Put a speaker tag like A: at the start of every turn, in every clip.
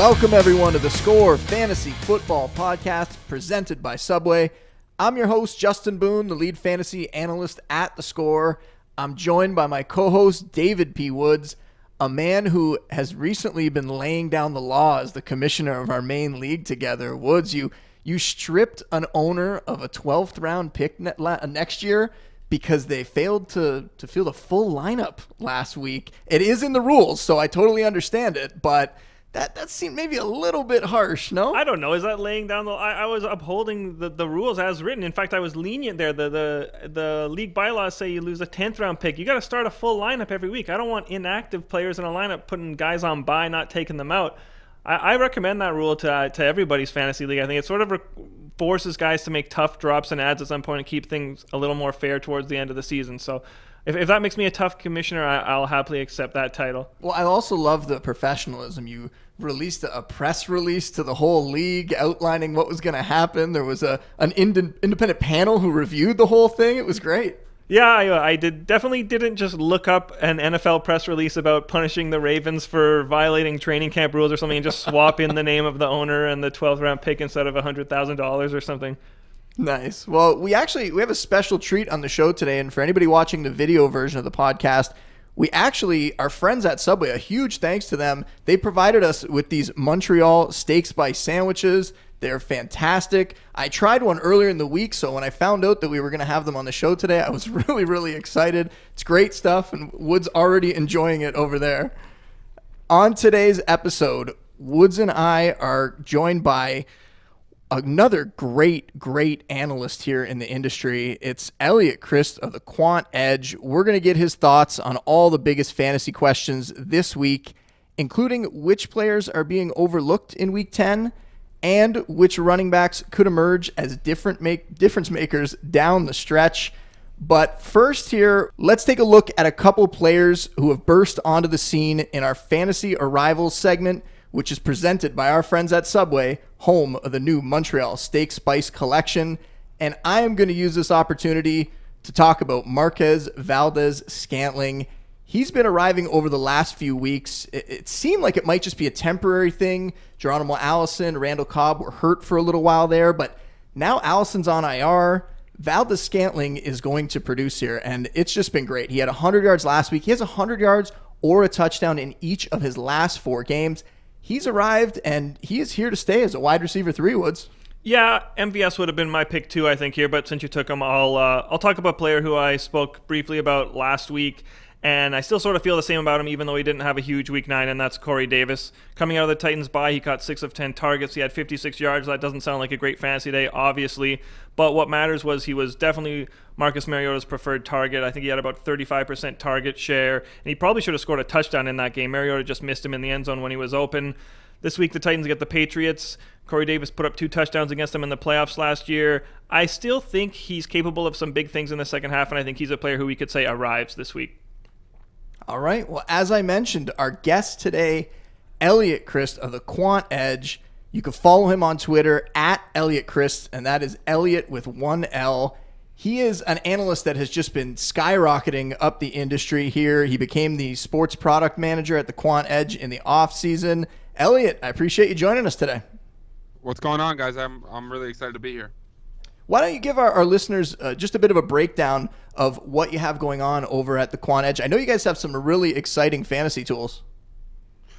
A: Welcome everyone to theScore Fantasy Football Podcast presented by Subway. I'm your host, Justin Boone, the lead fantasy analyst at theScore. I'm joined by my co-host, David P. Woods, a man who has recently been laying down the law as the commissioner of our main league together. Woods, you stripped an owner of a 12th round pick next year because they failed to field a full lineup last week. It is in the rules, so I totally understand it, but that seemed maybe a little bit harsh, no?
B: I don't know. Is that laying down the... I was upholding the rules as written. In fact, I was lenient there. The league bylaws say you lose a 10th round pick. You got to start a full lineup every week. I don't want inactive players in a lineup putting guys on bye, not taking them out. I recommend that rule to everybody's fantasy league. I think it sort of forces guys to make tough drops and adds at some point and keep things a little more fair towards the end of the season. So if that makes me a tough commissioner, I'll happily accept that title.
A: Well, I also love the professionalism. You released a press release to the whole league outlining what was going to happen. There was an independent panel who reviewed the whole thing. It was great.
B: Yeah, I definitely didn't just look up an NFL press release about punishing the Ravens for violating training camp rules or something and just swap in the name of the owner and the 12th round pick instead of $100,000 or something.
A: Nice. Well, we have a special treat on the show today, and for anybody watching the video version of the podcast, we actually are friends at Subway. A huge thanks to them. They provided us with these Montreal steak spice sandwiches. They're fantastic. I tried one earlier in the week, so when I found out that we were going to have them on the show today, I was really, really excited. It's great stuff, and Woods already enjoying it over there. On today's episode, Woods and I are joined by another great analyst here in the industry. It's Eliot Crist of the Quant Edge. We're going to get his thoughts on all the biggest fantasy questions this week, including which players are being overlooked in Week 10 and which running backs could emerge as difference makers down the stretch. But first here, let's take a look at a couple players who have burst onto the scene in our Fantasy Arrivals segment, which is presented by our friends at Subway, home of the new Montreal Steak Spice Collection. And I am going to use this opportunity to talk about Marquez Valdes-Scantling. He's been arriving over the last few weeks. It seemed like it might just be a temporary thing. Geronimo Allison, Randall Cobb were hurt for a little while there, but now Allison's on IR. Valdes-Scantling is going to produce here, and it's just been great. He had 100 yards last week. He has 100 yards or a touchdown in each of his last 4 games. He's arrived, and he is here to stay as a wide receiver 3, Woods.
B: Yeah, MVS would have been my pick too, I think, here. But since you took him, I'll talk about a player who I spoke briefly about last week, and I still sort of feel the same about him, even though he didn't have a huge Week 9, and that's Corey Davis. Coming out of the Titans bye, he caught 6 of 10 targets. He had 56 yards. That doesn't sound like a great fantasy day, obviously. But what matters was he was definitely Marcus Mariota's preferred target. I think he had about 35% target share, and he probably should have scored a touchdown in that game. Mariota just missed him in the end zone when he was open. This week, the Titans get the Patriots. Corey Davis put up 2 touchdowns against them in the playoffs last year. I still think he's capable of some big things in the second half, and I think he's a player who we could say arrives this week.
A: All right. Well, as I mentioned, our guest today, Eliot Crist of the Quant Edge. You can follow him on Twitter at Eliot Crist, and that is Eliot with 1 L. He is an analyst that has just been skyrocketing up the industry here. He became the sports product manager at the Quant Edge in the offseason. Eliot, I appreciate you joining us today.
C: What's going on, guys? I'm really excited to be here.
A: Why don't you give our listeners just a bit of a breakdown of what you have going on over at the Quant Edge? I know you guys have some really exciting fantasy tools.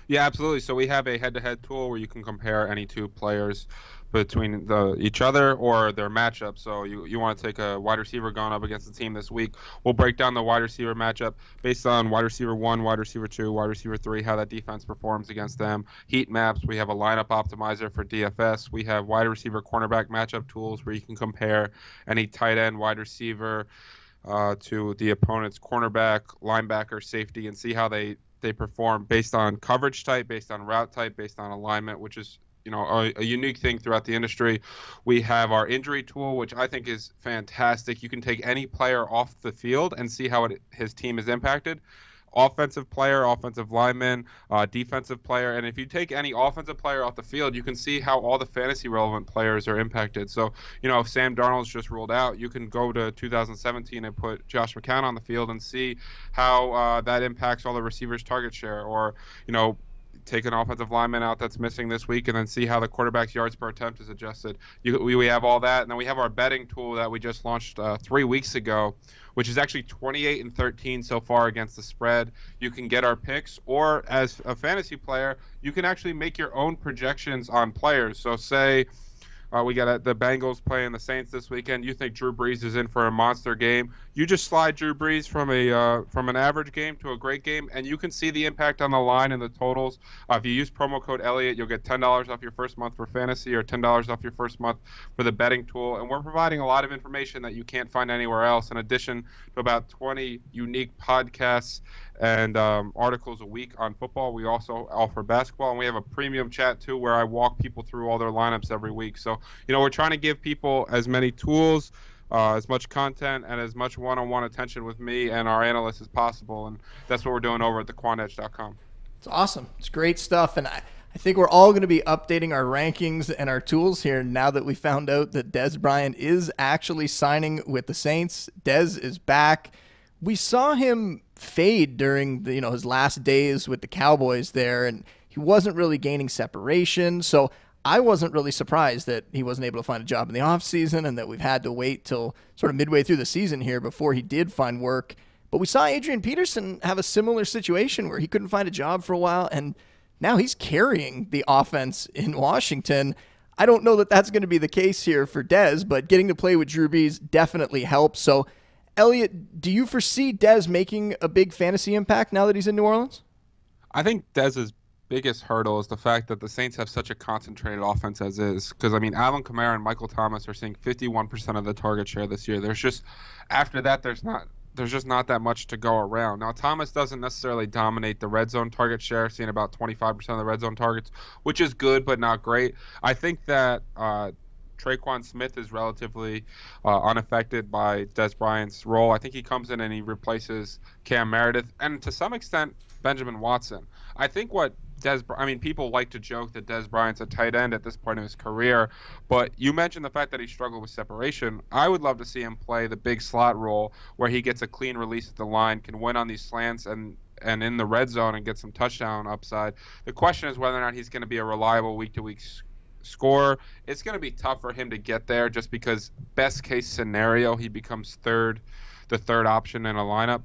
C: Yeah, absolutely. So we have a head-to-head tool where you can compare any 2 players between each other or their matchup. So you want to take a wide receiver going up against the team this week. We'll break down the wide receiver matchup based on wide receiver 1, wide receiver 2, wide receiver 3, how that defense performs against them. Heat maps. We have a lineup optimizer for DFS. We have wide receiver cornerback matchup tools where you can compare any tight end, wide receiver to the opponent's cornerback, linebacker, safety, and see how they perform based on coverage type, based on route type, based on alignment, which is a unique thing throughout the industry. We have our injury tool, which I think is fantastic. You can take any player off the field and see how his team is impacted. Offensive player, offensive lineman, defensive player. And if you take any offensive player off the field, you can see how all the fantasy relevant players are impacted. So, if Sam Darnold's just ruled out, you can go to 2017 and put Josh McCown on the field and see how that impacts all the receivers' target share. Or, take an offensive lineman out that's missing this week, and then see how the quarterback's yards per attempt is adjusted. We have all that, and then we have our betting tool that we just launched 3 weeks ago, which is actually 28-13 so far against the spread. You can get our picks, or as a fantasy player, you can actually make your own projections on players. So say we got the Bengals playing the Saints this weekend. You think Drew Brees is in for a monster game. You just slide Drew Brees from an average game to a great game, and you can see the impact on the line and the totals. If you use promo code Eliot, you'll get $10 off your first month for fantasy, or $10 off your first month for the betting tool. And we're providing a lot of information that you can't find anywhere else, in addition to about 20 unique podcasts and articles a week on football. We also offer basketball, and we have a premium chat too, where I walk people through all their lineups every week. So, we're trying to give people as many tools, as much content, and as much one-on-one attention with me and our analysts as possible. And that's what we're doing over at thequantedge.com.
A: It's awesome. It's great stuff. And I think we're all going to be updating our rankings and our tools here now that we found out that Dez Bryant is actually signing with the Saints. Dez is back. We saw him fade during his last days with the Cowboys there, and he wasn't really gaining separation. So I wasn't really surprised that he wasn't able to find a job in the offseason, and that we've had to wait till sort of midway through the season here before he did find work. But we saw Adrian Peterson have a similar situation where he couldn't find a job for a while, and now he's carrying the offense in Washington. I don't know that that's going to be the case here for Dez, but getting to play with Drew Brees definitely helps. So, Eliot, do you foresee Dez making a big fantasy impact now that he's in New Orleans?
C: I think Dez's biggest hurdle is the fact that the Saints have such a concentrated offense as is. Because, Alvin Kamara and Michael Thomas are seeing 51% of the target share this year. After that, there's just not that much to go around. Now, Thomas doesn't necessarily dominate the red zone target share, seeing about 25% of the red zone targets, which is good but not great. I think that Tre'Quan Smith is relatively unaffected by Dez Bryant's role. I think he comes in and he replaces Cam Meredith and to some extent Benjamin Watson. I think what people like to joke that Dez Bryant's a tight end at this point in his career, but you mentioned the fact that he struggled with separation. I would love to see him play the big slot role where he gets a clean release at the line, can win on these slants and in the red zone and get some touchdown upside. The question is whether or not he's going to be a reliable week-to-week scorer. It's going to be tough for him to get there just because best case scenario, he becomes the third option in a lineup.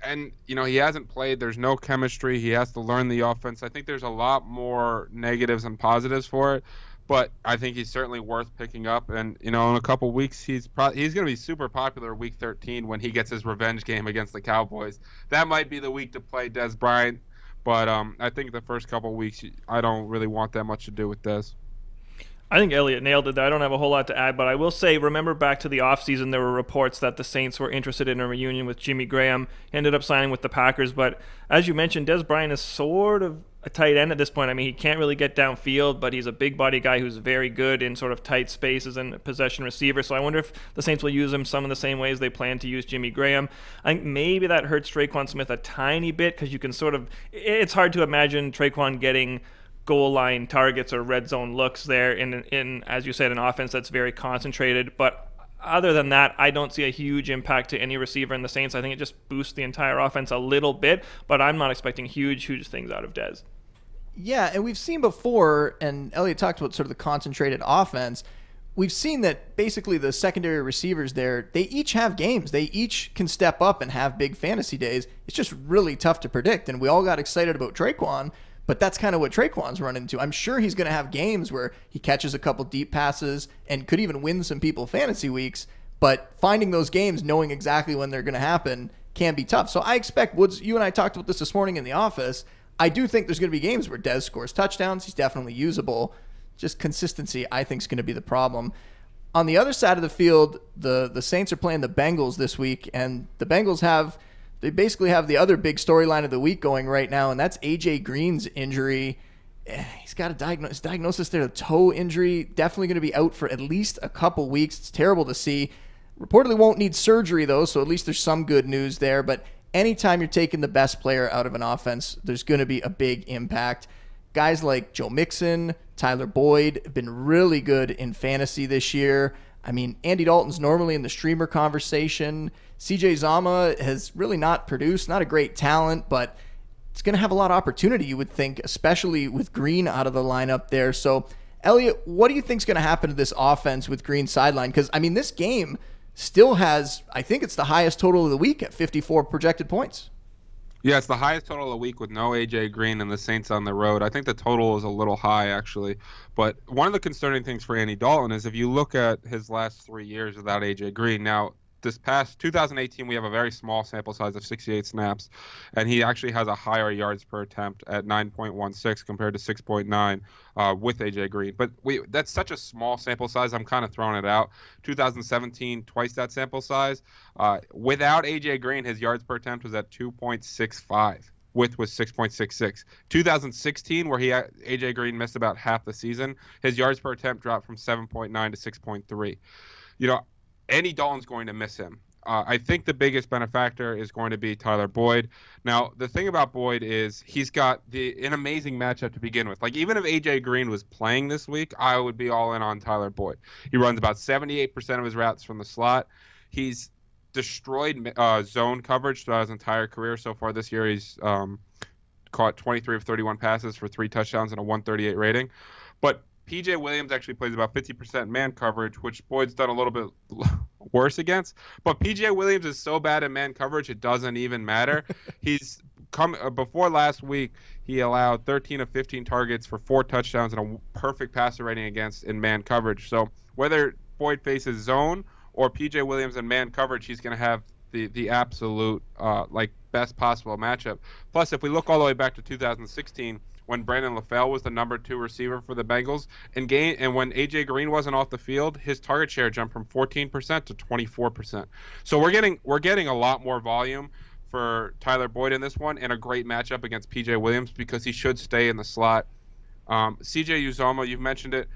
C: And, he hasn't played. There's no chemistry. He has to learn the offense. I think there's a lot more negatives than positives for it. But I think he's certainly worth picking up. And, in a couple weeks, he's going to be super popular week 13 when he gets his revenge game against the Cowboys. That might be the week to play Dez Bryant. But I think the first couple weeks, I don't really want that much to do with Dez.
B: I think Eliot nailed it there. I don't have a whole lot to add, but I will say, remember back to the offseason, there were reports that the Saints were interested in a reunion with Jimmy Graham. He ended up signing with the Packers, but as you mentioned, Dez Bryant is sort of a tight end at this point. He can't really get downfield, but he's a big body guy who's very good in sort of tight spaces and possession receiver. So I wonder if the Saints will use him some of the same ways they plan to use Jimmy Graham. I think maybe that hurts Tre'Quan Smith a tiny bit because you can it's hard to imagine Tre'Quan getting goal line targets or red zone looks there in as you said, an offense that's very concentrated. But other than that, I don't see a huge impact to any receiver in the Saints. I think it just boosts the entire offense a little bit, but I'm not expecting huge things out of Dez.
A: Yeah, and we've seen before, and Eliot talked about sort of the concentrated offense. We've seen that basically the secondary receivers there, they each have games. They each can step up and have big fantasy days. It's just really tough to predict, and we all got excited about Tre'Quan, but that's kind of what Tre'Quan's run into. I'm sure he's going to have games where he catches a couple deep passes and could even win some people fantasy weeks, but finding those games, knowing exactly when they're going to happen, can be tough. So I expect Woods, you and I talked about this morning in the office, I do think there's going to be games where Dez scores touchdowns. He's definitely usable. Just consistency, I think, is going to be the problem. On the other side of the field, the Saints are playing the Bengals this week, and the Bengals they basically have the other big storyline of the week going right now, and that's A.J. Green's injury. He's got a diagnosis there, a toe injury. Definitely going to be out for at least a couple weeks. It's terrible to see. Reportedly won't need surgery, though, so at least there's some good news there. But anytime you're taking the best player out of an offense, there's going to be a big impact. Guys like Joe Mixon, Tyler Boyd have been really good in fantasy this year. Andy Dalton's normally in the streamer conversation. CJ Zama has really not produced, not a great talent, but it's going to have a lot of opportunity, you would think, especially with Green out of the lineup there. So, Eliot, what do you think is going to happen to this offense with Green sideline? Because, I mean, this game still has, I think it's the highest total of the week at 54 projected points.
C: Yeah, it's the highest total of the week with no A.J. Green and the Saints on the road. I think the total is a little high, actually. But one of the concerning things for Andy Dalton is if you look at his last 3 years without A.J. Green. Now, this past 2018, we have a very small sample size of 68 snaps, and he actually has a higher yards per attempt at 9.16 compared to 6.9 with A.J. Green. But that's such a small sample size, I'm kind of throwing it out. 2017, twice that sample size. Without A.J. Green, his yards per attempt was at 2.65. With was 6.66. 2016, where A.J. Green missed about half the season, his yards per attempt dropped from 7.9 to 6.3. You know, Andy Dalton's going to miss him. I think the biggest benefactor is going to be Tyler Boyd. Now, the thing about Boyd is he's got an amazing matchup to begin with. Like, even if A.J. Green was playing this week, I would be all in on Tyler Boyd. He runs about 78% of his routes from the slot. He's destroyed zone coverage throughout his entire career. So far this year, he's caught 23 of 31 passes for 3 touchdowns and a 138 rating. But P.J. Williams actually plays about 50% man coverage, which Boyd's done a little bit worse against. But P.J. Williams is so bad in man coverage, it doesn't even matter. He's come before last week, he allowed 13 of 15 targets for 4 touchdowns and a perfect passer rating against in man coverage. So whether Boyd faces zone or P.J. Williams in man coverage, he's going to have the absolute best possible matchup. Plus, if we look all the way back to 2016, when Brandon LaFell was the number 2 receiver for the Bengals, and when A.J. Green wasn't off the field, his target share jumped from 14% to 24%. So we're getting a lot more volume for Tyler Boyd in this one, and a great matchup against P.J. Williams because he should stay in the slot. C.J. Uzomah, you've mentioned it.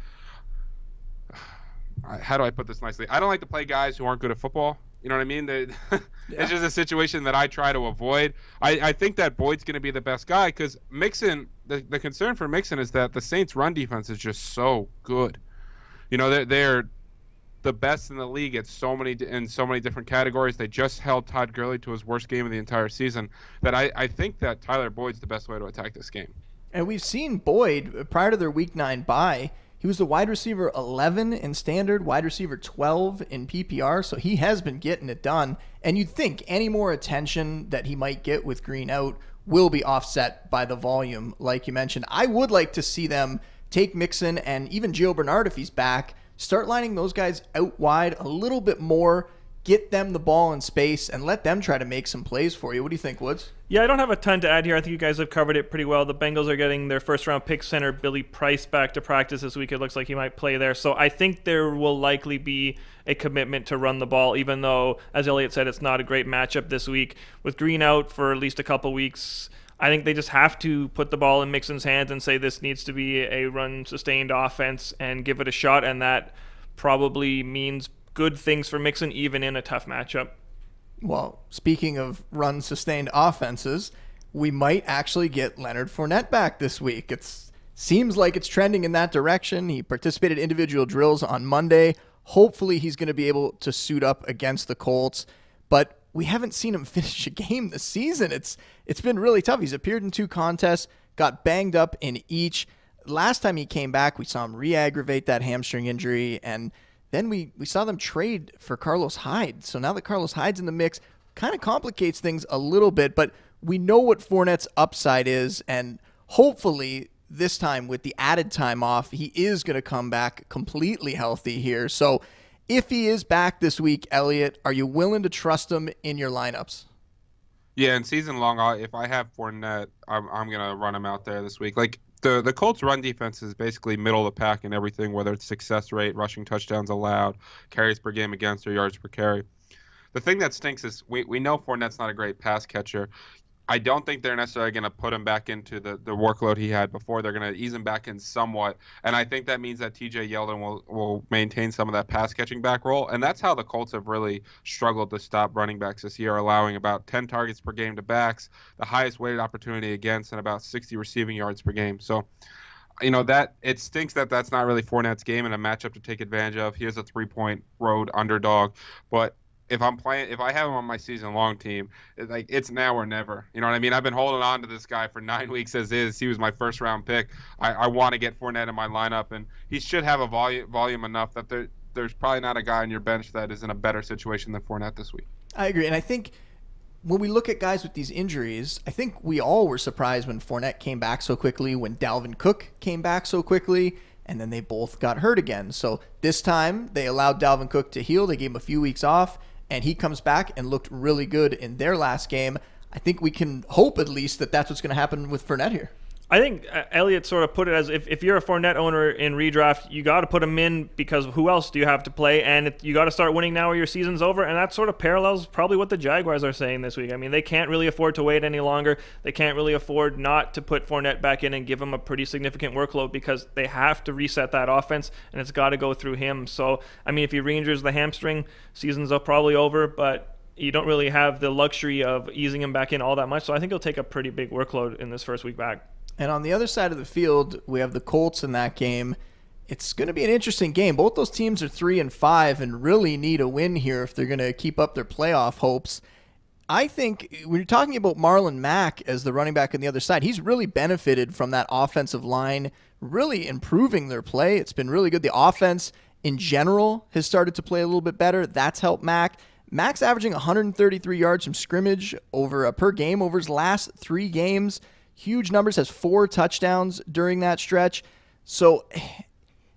C: How do I put this nicely? I don't like to play guys who aren't good at football. You know what I mean? It's just a situation that I try to avoid. I think that Boyd's going to be the best guy because Mixon, the concern for Mixon is that the Saints' run defense is just so good. You know, they're the best in the league in so many different categories. They just held Todd Gurley to his worst game of the entire season. That I think that Tyler Boyd's the best way to attack this game.
A: And we've seen Boyd, prior to their Week 9 bye, he was the wide receiver 11 in standard, wide receiver 12 in PPR, so he has been getting it done. And you'd think any more attention that he might get with Green out will be offset by the volume, like you mentioned. I would like to see them take Mixon and even Gio Bernard, if he's back, start lining those guys out wide a little bit more, get them the ball in space, and let them try to make some plays for you. What do you think, Woods?
B: Yeah, I don't have a ton to add here. I think you guys have covered it pretty well. The Bengals are getting their first-round pick center, Billy Price, back to practice this week. It looks like he might play there. So I think there will likely be a commitment to run the ball, even though, as Eliot said, it's not a great matchup this week. With Green out for at least a couple weeks, I think they just have to put the ball in Mixon's hands and say this needs to be a run-sustained offense and give it a shot, and that probably means good things for Mixon, even in a tough matchup.
A: Well, speaking of run-sustained offenses, we might actually get Leonard Fournette back this week. It seems like it's trending in that direction. He participated in individual drills on Monday. Hopefully he's going to be able to suit up against the Colts, but we haven't seen him finish a game this season. It's been really tough. He's appeared in 2 contests, got banged up in each. Last time he came back, we saw him re-aggravate that hamstring injury, and then we saw them trade for Carlos Hyde. So now that Carlos Hyde's in the mix, kind of complicates things a little bit, but we know what Fournette's upside is, and hopefully this time with the added time off, he is going to come back completely healthy here. So if he is back this week, Eliot, are you willing to trust him in your lineups?
C: Yeah, in season long, if I have Fournette, I'm going to run him out there this week. Like, the Colts' run defense is basically middle of the pack in everything, whether it's success rate, rushing touchdowns allowed, carries per game against, or yards per carry. The thing that stinks is we know Fournette's not a great pass catcher. I don't think they're necessarily going to put him back into the workload he had before. They're going to ease him back in somewhat. And I think that means that TJ Yeldon will maintain some of that pass-catching back role. And that's how the Colts have really struggled to stop running backs this year, allowing about 10 targets per game to backs, the highest weighted opportunity against, and about 60 receiving yards per game. So, you know, that it stinks that that's not really Fournette's game and a matchup to take advantage of. He is a 3-point road underdog. But if I have him on my season long team, it's now or never. You know what I mean? I've been holding on to this guy for 9 weeks as is. He was my first round pick. I want to get Fournette in my lineup, and he should have a volume enough that there's probably not a guy on your bench that is in a better situation than Fournette this week.
A: I agree, and I think when we look at guys with these injuries, I think we all were surprised when Fournette came back so quickly, when Dalvin Cook came back so quickly, and then they both got hurt again. So this time they allowed Dalvin Cook to heal. They gave him a few weeks off, and he comes back and looked really good in their last game. I think we can hope at least that that's what's going to happen with Fournette here.
B: I think Eliot sort of put it as if you're a Fournette owner in redraft, you got to put him in because who else do you have to play? And you got to start winning now or your season's over. And that sort of parallels probably what the Jaguars are saying this week. I mean, they can't really afford to wait any longer. They can't really afford not to put Fournette back in and give him a pretty significant workload because they have to reset that offense, and it's got to go through him. So, I mean, if he re-injures the hamstring, season's probably over, but you don't really have the luxury of easing him back in all that much. So I think he'll take a pretty big workload in this first week back.
A: And on the other side of the field, we have the Colts in that game. It's going to be an interesting game. Both those teams are 3-5 and really need a win here if they're going to keep up their playoff hopes. I think when you're talking about Marlon Mack as the running back on the other side, he's really benefited from that offensive line really improving their play. It's been really good. The offense in general has started to play a little bit better. That's helped Mack. Mack's averaging 133 yards from scrimmage per game over his last 3 games. Huge numbers, has 4 touchdowns during that stretch. So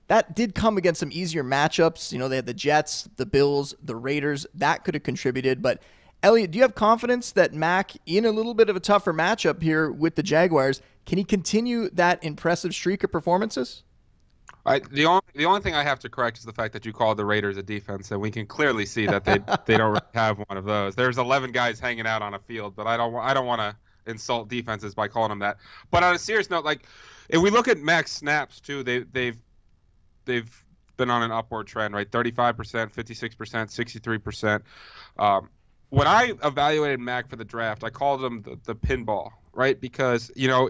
A: that did come against some easier matchups. You know, they had the Jets, the Bills, the Raiders. That could have contributed. But, Eliot, do you have confidence that Mack, in a little bit of a tougher matchup here with the Jaguars, can he continue that impressive streak of performances?
C: The only thing I have to correct is the fact that you called the Raiders a defense, and we can clearly see that they don't really have one of those. There's 11 guys hanging out on a field, but I don't want to insult defenses by calling them that. But on a serious note, like if we look at Max snaps too, they've been on an upward trend, right? 35%, 56%, 63%. When I evaluated Mac for the draft, I called him the pinball, right? Because you know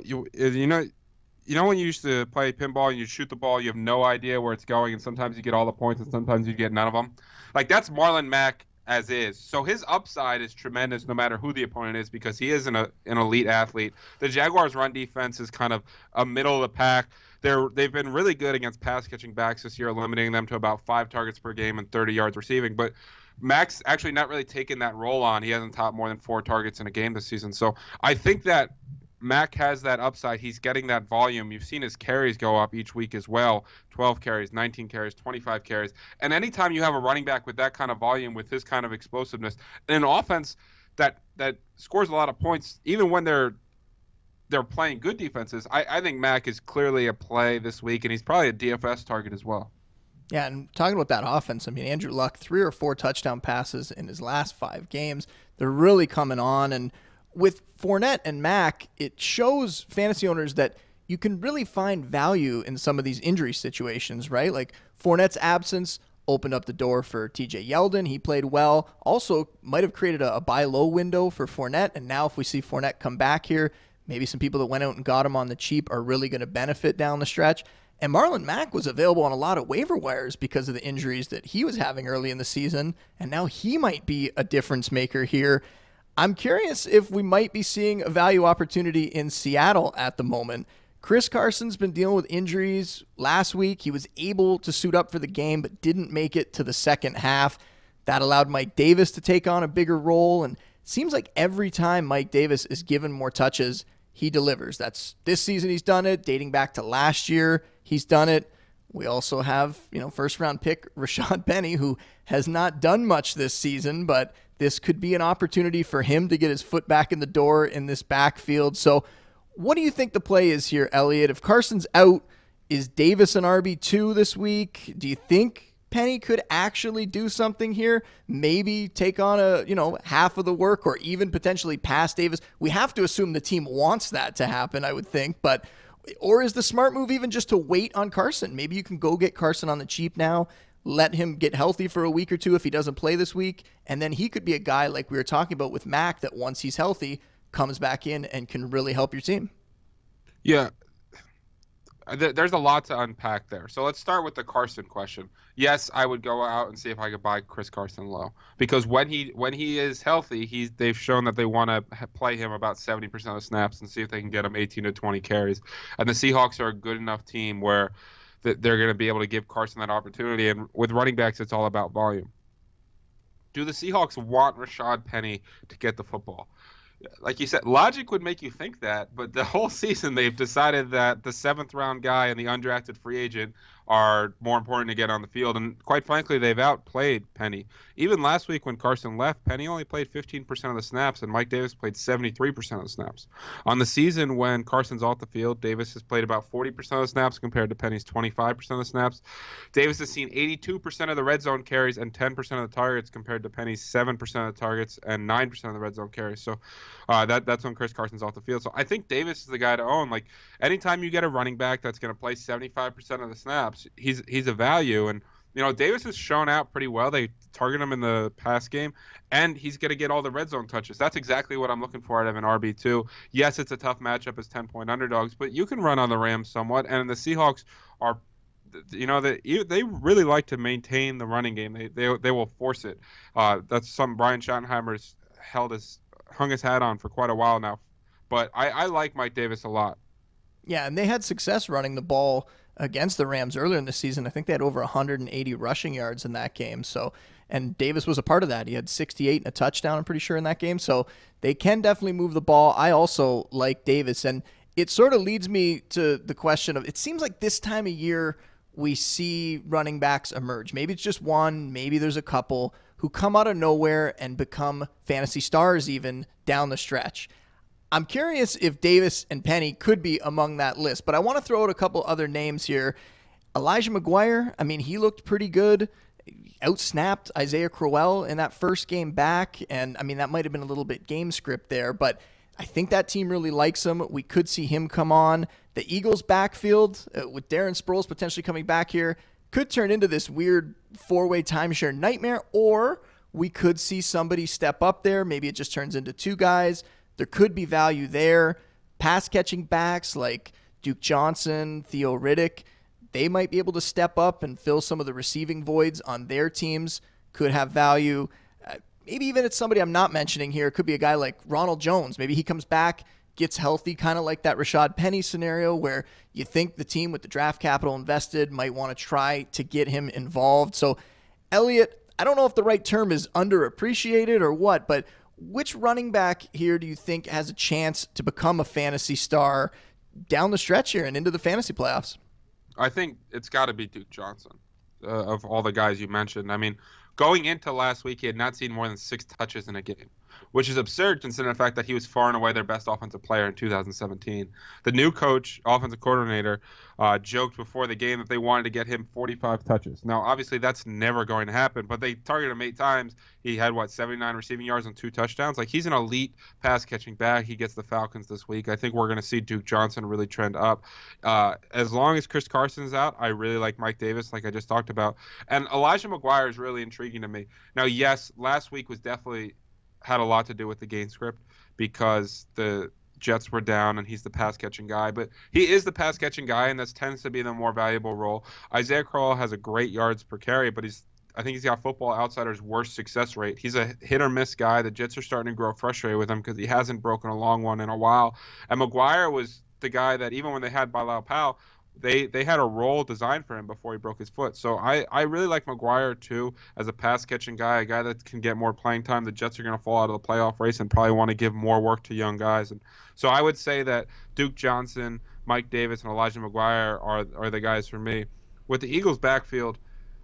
C: when you used to play pinball and you shoot the ball, you have no idea where it's going, and sometimes you get all the points and sometimes you get none of them. Like that's Marlon Mack as is. So his upside is tremendous no matter who the opponent is because he is an elite athlete. The Jaguars' run defense is kind of a middle of the pack. They've been really good against pass catching backs this year, limiting them to about 5 targets per game and 30 yards receiving. But Mack's actually not really taken that role on. He hasn't topped more than 4 targets in a game this season. So I think that Mack has that upside. He's getting that volume. You've seen his carries go up each week as well. 12 carries, 19 carries, 25 carries. And anytime you have a running back with that kind of volume, with his kind of explosiveness, and an offense that scores a lot of points, even when they're playing good defenses, I think Mack is clearly a play this week, and he's probably a DFS target as well.
A: Yeah, and talking about that offense, I mean, Andrew Luck, 3 or 4 touchdown passes in his last 5 games. They're really coming on, and with Fournette and Mack, it shows fantasy owners that you can really find value in some of these injury situations, right? Like Fournette's absence opened up the door for TJ Yeldon. He played well. Also might have created a buy low window for Fournette. And now if we see Fournette come back here, maybe some people that went out and got him on the cheap are really going to benefit down the stretch. And Marlon Mack was available on a lot of waiver wires because of the injuries that he was having early in the season. And now he might be a difference maker here. I'm curious if we might be seeing a value opportunity in Seattle at the moment. Chris Carson's been dealing with injuries. Last week, he was able to suit up for the game, but didn't make it to the second half. That allowed Mike Davis to take on a bigger role, and it seems like every time Mike Davis is given more touches, he delivers. That's this season he's done it. Dating back to last year, he's done it. We also have, first-round pick Rashad Penny, who has not done much this season, but this could be an opportunity for him to get his foot back in the door in this backfield. So what do you think the play is here, Eliot? If Carson's out, is Davis an RB2 this week? Do you think Penny could actually do something here? Maybe take on half of the work or even potentially pass Davis? We have to assume the team wants that to happen, I would think, or is the smart move even just to wait on Carson? Maybe you can go get Carson on the cheap now, let him get healthy for a week or two if he doesn't play this week, and then he could be a guy like we were talking about with Mack that once he's healthy, comes back in and can really help your team.
C: Yeah. There's a lot to unpack there. So let's start with the Carson question. Yes, I would go out and see if I could buy Chris Carson low, because when he is healthy, they've shown that they want to play him about 70% of snaps and see if they can get him 18 to 20 carries. And the Seahawks are a good enough team where they're going to be able to give Carson that opportunity. And with running backs, it's all about volume. Do the Seahawks want Rashad Penny to get the football? Like you said, logic would make you think that, but the whole season they've decided that the 7th-round guy and the undrafted free agent are more important to get on the field. And quite frankly, they've outplayed Penny. Even last week when Carson left, Penny only played 15% of the snaps, and Mike Davis played 73% of the snaps. On the season when Carson's off the field, Davis has played about 40% of the snaps compared to Penny's 25% of the snaps. Davis has seen 82% of the red zone carries and 10% of the targets compared to Penny's 7% of the targets and 9% of the red zone carries. So that's when Chris Carson's off the field. So I think Davis is the guy to own. Like, anytime you get a running back that's going to play 75% of the snaps, he's a value. And Davis has shown out pretty well. They target him in the pass game, and he's going to get all the red zone touches. That's exactly what I'm looking for out of an RB2. Yes, it's a tough matchup as 10-point underdogs, but you can run on the Rams somewhat. And the Seahawks are, they really like to maintain the running game. They will force it. That's something Brian Schottenheimer's hung his hat on for quite a while now. But I like Mike Davis a lot.
A: Yeah, and they had success running the ball against the Rams earlier in the season. I think they had over 180 rushing yards in that game. So, and Davis was a part of that. He had 68 and a touchdown, I'm pretty sure, in that game. So they can definitely move the ball. I also like Davis. And it sort of leads me to the question of, it seems like this time of year we see running backs emerge. Maybe it's just one, maybe there's a couple who come out of nowhere and become fantasy stars even down the stretch. I'm curious if Davis and Penny could be among that list, but I want to throw out a couple other names here. Elijah McGuire, I mean, he looked pretty good. Outsnapped Isaiah Crowell in that first game back, and I mean, that might have been a little bit game script there, but I think that team really likes him. We could see him come on. The Eagles' backfield, with Darren Sproles potentially coming back here, could turn into this weird four-way timeshare nightmare, or we could see somebody step up there. Maybe it just turns into two guys. There could be value there. Pass-catching backs like Duke Johnson, Theo Riddick, they might be able to step up and fill some of the receiving voids on their teams, could have value. Maybe even it's somebody I'm not mentioning here. It could be a guy like Ronald Jones. Maybe he comes back, gets healthy, kind of like that Rashad Penny scenario where you think the team with the draft capital invested might want to try to get him involved. So, Eliot, I don't know if the right term is underappreciated or what, but which running back here do you think has a chance to become a fantasy star down the stretch here and into the fantasy playoffs?
C: I think it's got to be Duke Johnson of all the guys you mentioned. I mean, going into last week, he had not seen more than 6 touches in a game, which is absurd considering the fact that he was far and away their best offensive player in 2017. The new coach, offensive coordinator, joked before the game that they wanted to get him 45 touches. Now, obviously, that's never going to happen, but they targeted him 8 times. He had, 79 receiving yards and 2 touchdowns? Like, he's an elite pass-catching back. He gets the Falcons this week. I think we're going to see Duke Johnson really trend up. As long as Chris Carson's out, I really like Mike Davis, like I just talked about. And Elijah McGuire is really intriguing to me. Now, yes, last week was definitely had a lot to do with the game script because the Jets were down and he's the pass-catching guy. But he is the pass-catching guy, and that tends to be the more valuable role. Isaiah Crowell has a great yards per carry, but I think he's got Football Outsiders' worst success rate. He's a hit-or-miss guy. The Jets are starting to grow frustrated with him because he hasn't broken a long one in a while. And McGuire was the guy that even when they had Bilal Powell, they had a role designed for him before he broke his foot. So I really like McGuire, too, as a pass-catching guy, a guy that can get more playing time. The Jets are going to fall out of the playoff race and probably want to give more work to young guys. And so I would say that Duke Johnson, Mike Davis, and Elijah McGuire are the guys for me. With the Eagles' backfield,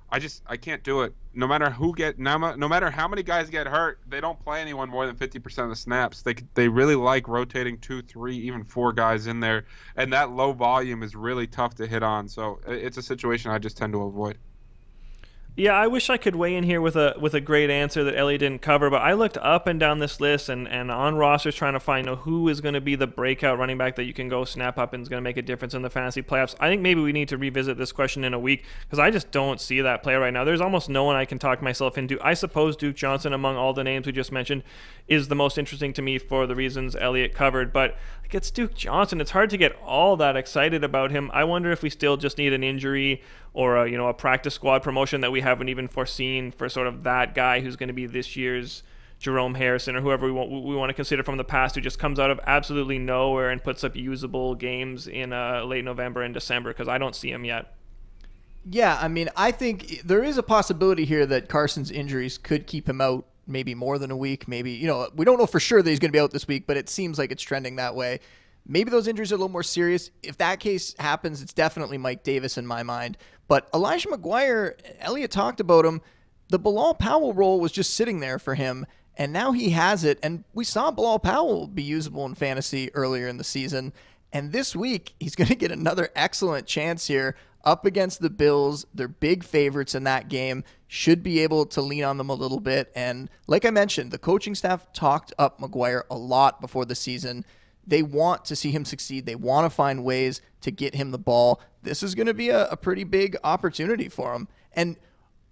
C: I can't do it. No matter how many guys get hurt, they don't play anyone more than 50% of the snaps. They really like rotating 2, 3, even 4 guys in there, and that low volume is really tough to hit on. So it's a situation I just tend to avoid.
B: Yeah, I wish I could weigh in here with a great answer that Ellie didn't cover, but I looked up and down this list and on rosters trying to find who is going to be the breakout running back that you can go snap up and is going to make a difference in the fantasy playoffs. I think maybe we need to revisit this question in a week because I just don't see that player right now. There's almost no one I can talk myself into. I suppose Duke Johnson, among all the names we just mentioned, is the most interesting to me for the reasons Elliot covered, but like, it's Duke Johnson. It's hard to get all that excited about him. I wonder if we still just need an injury or a practice squad promotion that we haven't even foreseen for sort of that guy who's going to be this year's Jerome Harrison or whoever we want to consider from the past, who just comes out of absolutely nowhere and puts up usable games in late November and December, because I don't see him yet.
A: Yeah, I mean, I think there is a possibility here that Carson's injuries could keep him out maybe more than a week. Maybe, we don't know for sure that he's going to be out this week, but it seems like it's trending that way. Maybe those injuries are a little more serious. If that case happens, it's definitely Mike Davis in my mind. But Elijah McGuire, Eliot talked about him. The Bilal Powell role was just sitting there for him, and now he has it. And we saw Bilal Powell be usable in fantasy earlier in the season. And this week, he's going to get another excellent chance here up against the Bills. They're big favorites in that game. Should be able to lean on them a little bit. And like I mentioned, the coaching staff talked up McGuire a lot before the season. They want to see him succeed. They want to find ways to get him the ball. This is going to be a pretty big opportunity for him. And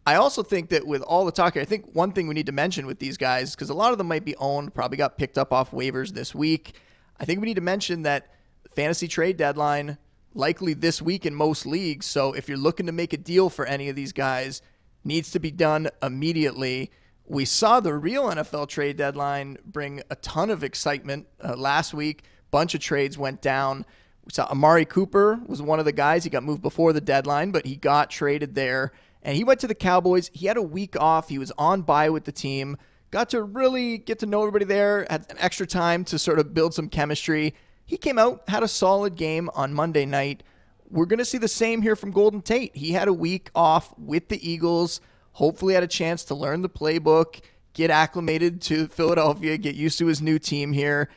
A: I also think that with all the talk here, I think one thing we need to mention with these guys, because a lot of them might be owned, probably got picked up off waivers this week. I think we need to mention that fantasy trade deadline likely this week in most leagues. So if you're looking to make a deal for any of these guys, needs to be done immediately. We saw the real NFL trade deadline bring a ton of excitement last week. Bunch of trades went down. We saw Amari Cooper was one of the guys. He got moved before the deadline, but he got traded there. And he went to the Cowboys. He had a week off. He was on bye with the team. Got to really get to know everybody there. Had an extra time to sort of build some chemistry. He came out, had a solid game on Monday night. We're going to see the same here from Golden Tate. He had a week off with the Eagles, hopefully had a chance to learn the playbook, get acclimated to Philadelphia, get used to his new team here.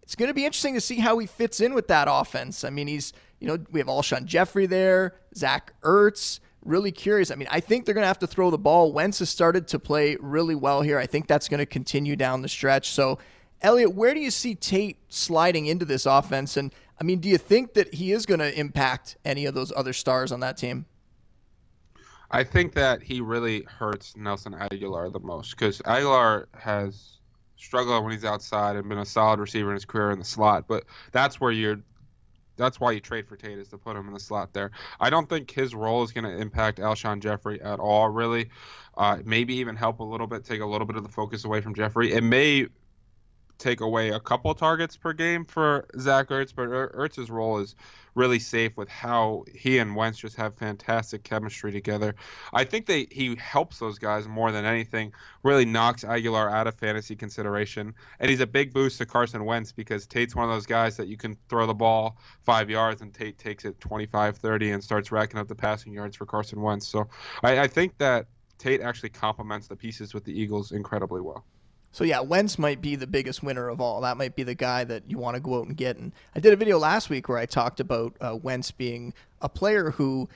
A: It's going to be interesting to see how he fits in with that offense. I mean, we have Alshon Jeffrey there, Zach Ertz. Really curious. I mean, I think they're going to have to throw the ball. Wentz has started to play really well here. I think that's going to continue down the stretch. So, Eliot, where do you see Tate sliding into this offense? And, I mean, do you think that he is going to impact any of those other stars on that team?
C: I think that he really hurts Nelson Aguilar the most, because Aguilar has struggled when he's outside and been a solid receiver in his career in the slot. But that's why you trade for Tate, is to put him in the slot there. I don't think his role is going to impact Alshon Jeffrey at all, really. Maybe even help a little bit, take a little bit of the focus away from Jeffrey. It may take away a couple targets per game for Zach Ertz, but Ertz's role is really safe with how he and Wentz just have fantastic chemistry together. I think he helps those guys more than anything, really knocks Aguilar out of fantasy consideration, and he's a big boost to Carson Wentz, because Tate's one of those guys that you can throw the ball 5 yards and Tate takes it 25, 30 and starts racking up the passing yards for Carson Wentz. So I think that Tate actually complements the pieces with the Eagles incredibly well.
A: So, yeah, Wentz might be the biggest winner of all. That might be the guy that you want to go out and get. And I did a video last week where I talked about Wentz being a player who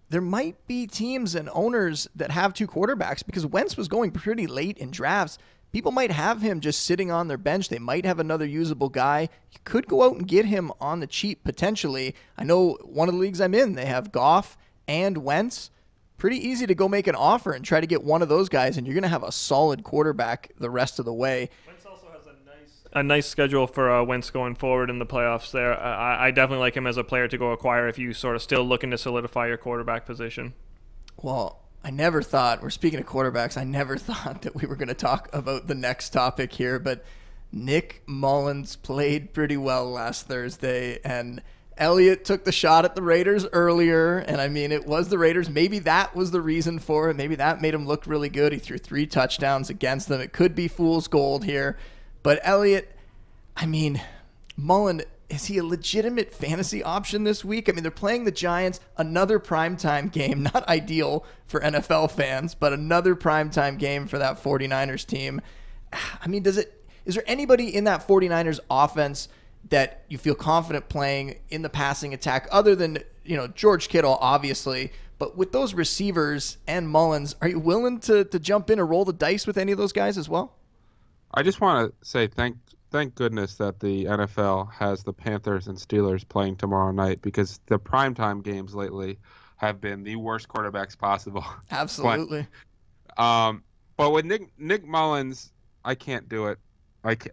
A: there might be teams and owners that have two quarterbacks, because Wentz was going pretty late in drafts. People might have him just sitting on their bench. They might have another usable guy. You could go out and get him on the cheap potentially. I know one of the leagues I'm in, they have Goff and Wentz. Pretty easy to go make an offer and try to get one of those guys, and you're going to have a solid quarterback the rest of the way.
B: Wentz also has a nice schedule for Wentz going forward in the playoffs there. I definitely like him as a player to go acquire if you sort of still looking to solidify your quarterback position.
A: Well, I never thought, we're speaking of quarterbacks, I never thought that we were going to talk about the next topic here, but Nick Mullens played pretty well last Thursday, and Eliot took the shot at the Raiders earlier, and I mean, it was the Raiders. Maybe that was the reason for it. Maybe that made him look really good. He threw 3 touchdowns against them. It could be fool's gold here. But Eliot, I mean, Mullen, is he a legitimate fantasy option this week? I mean, they're playing the Giants, another primetime game. Not ideal for NFL fans, but another primetime game for that 49ers team. I mean, is there anybody in that 49ers offense that you feel confident playing in the passing attack other than, George Kittle, obviously, but with those receivers and Mullens, are you willing to jump in or roll the dice with any of those guys as well?
C: I just want to say thank goodness that the NFL has the Panthers and Steelers playing tomorrow night, because the primetime games lately have been the worst quarterbacks possible.
A: Absolutely.
C: But with Nick Mullens, I can't do it.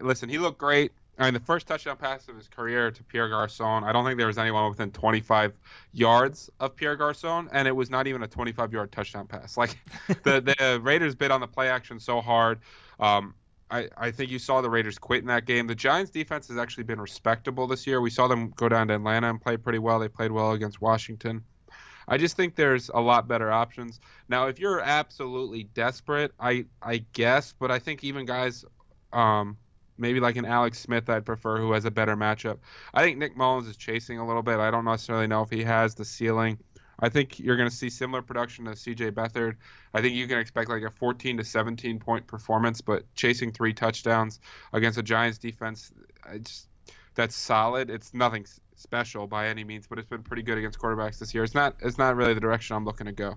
C: Listen, he looked great. I mean, the first touchdown pass of his career to Pierre Garçon, I don't think there was anyone within 25 yards of Pierre Garçon, and it was not even a 25-yard touchdown pass. Like, the Raiders bid on the play action so hard. I think you saw the Raiders quit in that game. The Giants' defense has actually been respectable this year. We saw them go down to Atlanta and play pretty well. They played well against Washington. I just think there's a lot better options. Now, if you're absolutely desperate, I guess, but I think even guys maybe like an Alex Smith I'd prefer, who has a better matchup. I think Nick Mullens is chasing a little bit. I don't necessarily know if he has the ceiling. I think you're going to see similar production to C.J. Beathard. I think you can expect like a 14 to 17 point performance, but chasing 3 touchdowns against a Giants defense, that's solid. It's nothing special by any means, but it's been pretty good against quarterbacks this year. It's not really the direction I'm looking to go.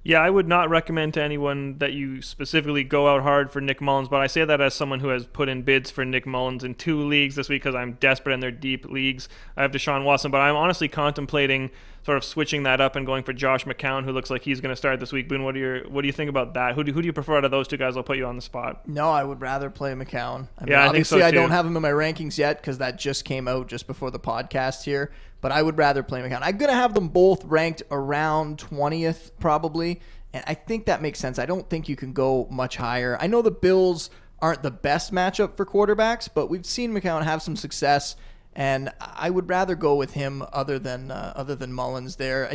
B: Yeah, I would not recommend to anyone that you specifically go out hard for Nick Mullens, but I say that as someone who has put in bids for Nick Mullens in 2 leagues this week because I'm desperate in their deep leagues. I have Deshaun Watson, but I'm honestly contemplating sort of switching that up and going for Josh McCown, who looks like he's going to start this week. Boone, what do you think about that? Who do you prefer out of those 2 guys? I'll put you on the spot.
A: No, I would rather play McCown. I mean,
B: yeah,
A: obviously
B: I think so too.
A: I don't have him in my rankings yet because that just came out just before the podcast here, but I would rather play McCown. I'm going to have them both ranked around 20th probably. And I think that makes sense. I don't think you can go much higher. I know the Bills aren't the best matchup for quarterbacks, but we've seen McCown have some success, and I would rather go with him other than Mullens there.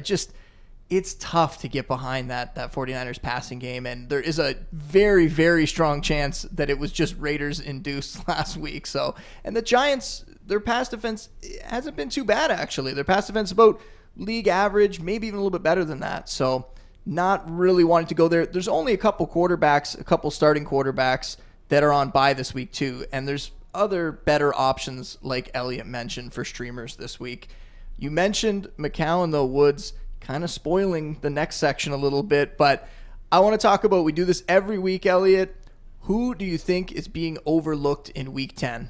A: It's tough to get behind that 49ers passing game, and there is a very, very strong chance that it was just Raiders induced last week. So, and the Giants, their pass defense hasn't been too bad actually. Their pass defense is about league average, maybe even a little bit better than that. So, not really wanting to go there. There's only a couple starting quarterbacks that are on bye this week too, and there's other better options like Eliot mentioned for streamers this week. You mentioned McCown though, Woods, kind of spoiling the next section a little bit, but I want to talk about, we do this every week, Eliot. Who do you think is being overlooked in week 10?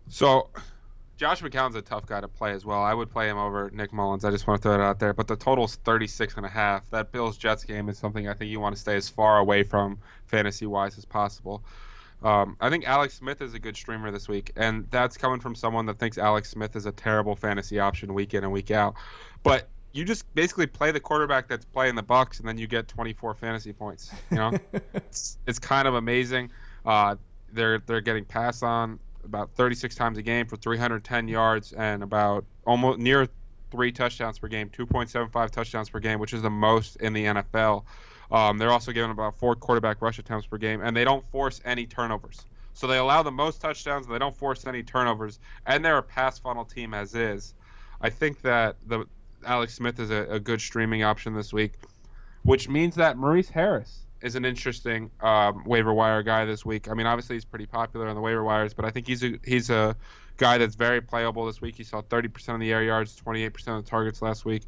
C: So Josh McCown's a tough guy to play as well. I would play him over Nick Mullens. I just want to throw it out there. But the total's 36.5. That Bills-Jets game is something I think you want to stay as far away from fantasy-wise as possible. I think Alex Smith is a good streamer this week, and that's coming from someone that thinks Alex Smith is a terrible fantasy option week in and week out. But you just basically play the quarterback that's playing the Bucs, and then you get 24 fantasy points. You know, it's kind of amazing. They're getting passed on about 36 times a game for 310 yards and about almost near 3 touchdowns per game, 2.75 touchdowns per game, which is the most in the NFL. They're also giving about 4 quarterback rush attempts per game, and they don't force any turnovers. So they allow the most touchdowns, and they don't force any turnovers, and they're a pass funnel team as is. I think that Alex Smith is a good streaming option this week, which means that Maurice Harris is an interesting waiver wire guy this week. I mean, obviously he's pretty popular on the waiver wires, but I think he's a guy that's very playable this week. He saw 30% of the air yards, 28% of the targets last week.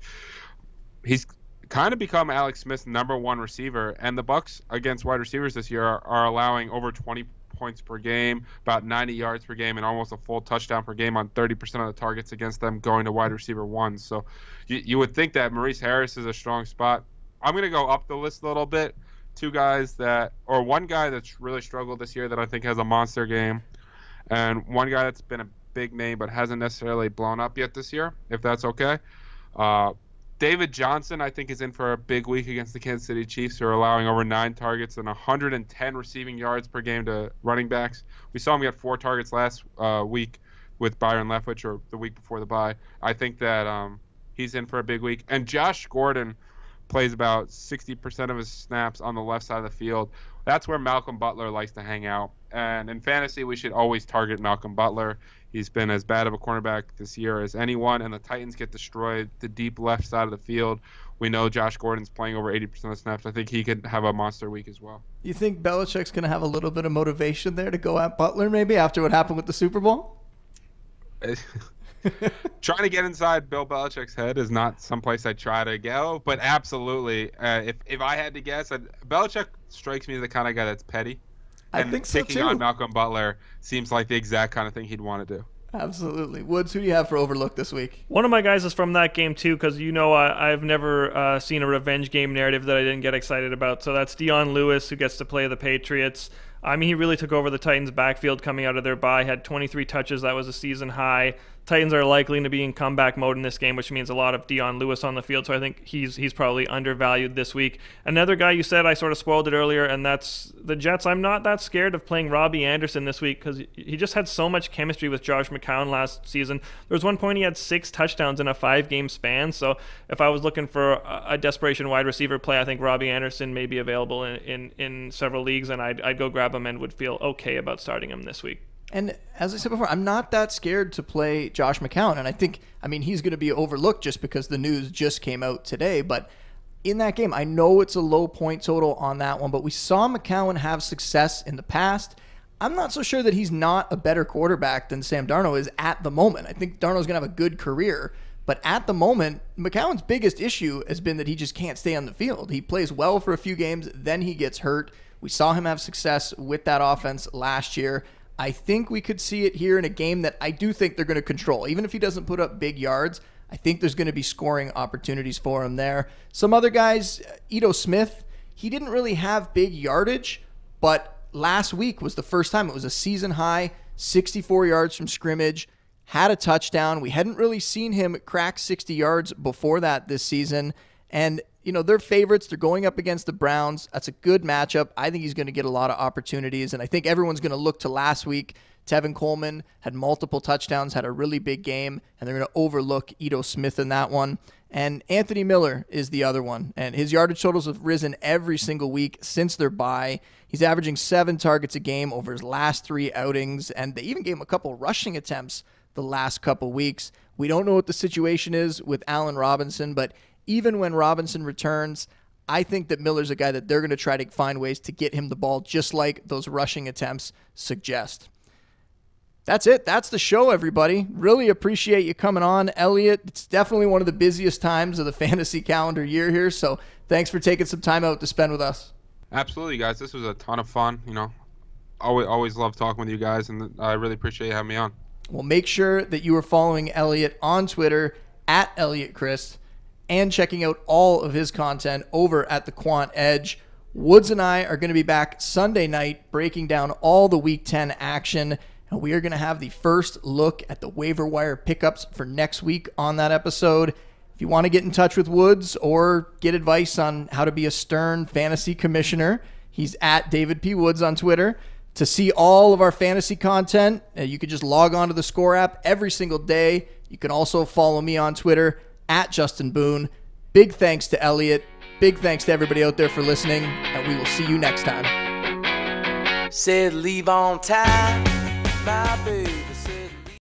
C: He's kind of become Alex Smith's number 1 receiver, and the Bucs against wide receivers this year are allowing over 20 points per game, about 90 yards per game, and almost a full touchdown per game on 30% of the targets against them going to wide receiver 1. So you would think that Maurice Harris is a strong spot. I'm going to go up the list a little bit. One guy that's really struggled this year that I think has a monster game, and one guy that's been a big name but hasn't necessarily blown up yet this year, if that's okay. David Johnson, I think, is in for a big week against the Kansas City Chiefs, who are allowing over 9 targets and 110 receiving yards per game to running backs. We saw him get 4 targets last week with Byron Leftwich, or the week before the bye. I think that he's in for a big week. And Josh Gordon plays about 60% of his snaps on the left side of the field. That's where Malcolm Butler likes to hang out. And in fantasy, we should always target Malcolm Butler. He's been as bad of a cornerback this year as anyone, and the Titans get destroyed the deep left side of the field. We know Josh Gordon's playing over 80% of snaps. I think he could have a monster week as well.
A: You think Belichick's going to have a little bit of motivation there to go at Butler maybe after what happened with the Super Bowl?
C: Trying to get inside Bill Belichick's head is not someplace I try to go, but absolutely, if I had to guess, Belichick strikes me as the kind of guy that's petty.
A: I think so
C: taking
A: too.
C: on Malcolm Butler seems like the exact kind of thing he'd want to do.
A: Absolutely. Woods, who do you have for overlook this week?
B: One of my guys is from that game too, because I've never seen a revenge game narrative that I didn't get excited about. So that's Dion Lewis, who gets to play the Patriots. I mean, he really took over the Titans' backfield coming out of their bye, had 23 touches. That was a season high. Titans are likely to be in comeback mode in this game, which means a lot of Dion Lewis on the field, so I think he's probably undervalued this week. Another guy you said, I sort of spoiled it earlier, and that's the Jets. I'm not that scared of playing Robbie Anderson this week because he just had so much chemistry with Josh McCown last season. There was one point he had 6 touchdowns in a 5-game span, so if I was looking for a desperation wide receiver play, I think Robbie Anderson may be available in several leagues, and I'd go grab him and would feel okay about starting him this week.
A: And as I said before, I'm not that scared to play Josh McCown. And I mean, he's going to be overlooked just because the news just came out today. But in that game, I know it's a low point total on that one, but we saw McCown have success in the past. I'm not so sure that he's not a better quarterback than Sam Darnold is at the moment. I think Darnold's going to have a good career. But at the moment, McCown's biggest issue has been that he just can't stay on the field. He plays well for a few games, then he gets hurt. We saw him have success with that offense last year. I think we could see it here in a game that I do think they're going to control. Even if he doesn't put up big yards, I think there's going to be scoring opportunities for him there. Some other guys, Ito Smith, he didn't really have big yardage, but last week was the first time. It was a season high, 64 yards from scrimmage, had a touchdown. We hadn't really seen him crack 60 yards before that this season. And, you know, they're favorites. They're going up against the Browns. That's a good matchup. I think he's going to get a lot of opportunities. And I think everyone's going to look to last week. Tevin Coleman had multiple touchdowns, had a really big game, and they're going to overlook Ito Smith in that one. And Anthony Miller is the other one. And his yardage totals have risen every single week since their bye. He's averaging 7 targets a game over his last 3 outings. And they even gave him a couple rushing attempts the last couple weeks. We don't know what the situation is with Allen Robinson, but even when Robinson returns, I think that Miller's a guy that they're going to try to find ways to get him the ball, just like those rushing attempts suggest. That's it. That's the show, everybody. Really appreciate you coming on, Eliot. It's definitely one of the busiest times of the fantasy calendar year here, so thanks for taking some time out to spend with us.
C: Absolutely, guys. This was a ton of fun. You know, always love talking with you guys, and I really appreciate you having me on.
A: Well, make sure that you are following Eliot on Twitter at Eliot Crist, and checking out all of his content over at the Quant Edge. Woods and I are going to be back Sunday night breaking down all the Week 10 action, and we are going to have the first look at the waiver wire pickups for next week on that episode. If you want to get in touch with Woods or get advice on how to be a stern fantasy commissioner, he's at David P. Woods on Twitter. To see all of our fantasy content, you can just log on to the theScore app every single day. You can also follow me on Twitter at Justin Boone. Big thanks to Eliot. Big thanks to everybody out there for listening, and we will see you next time.
D: Said leave on time, my baby.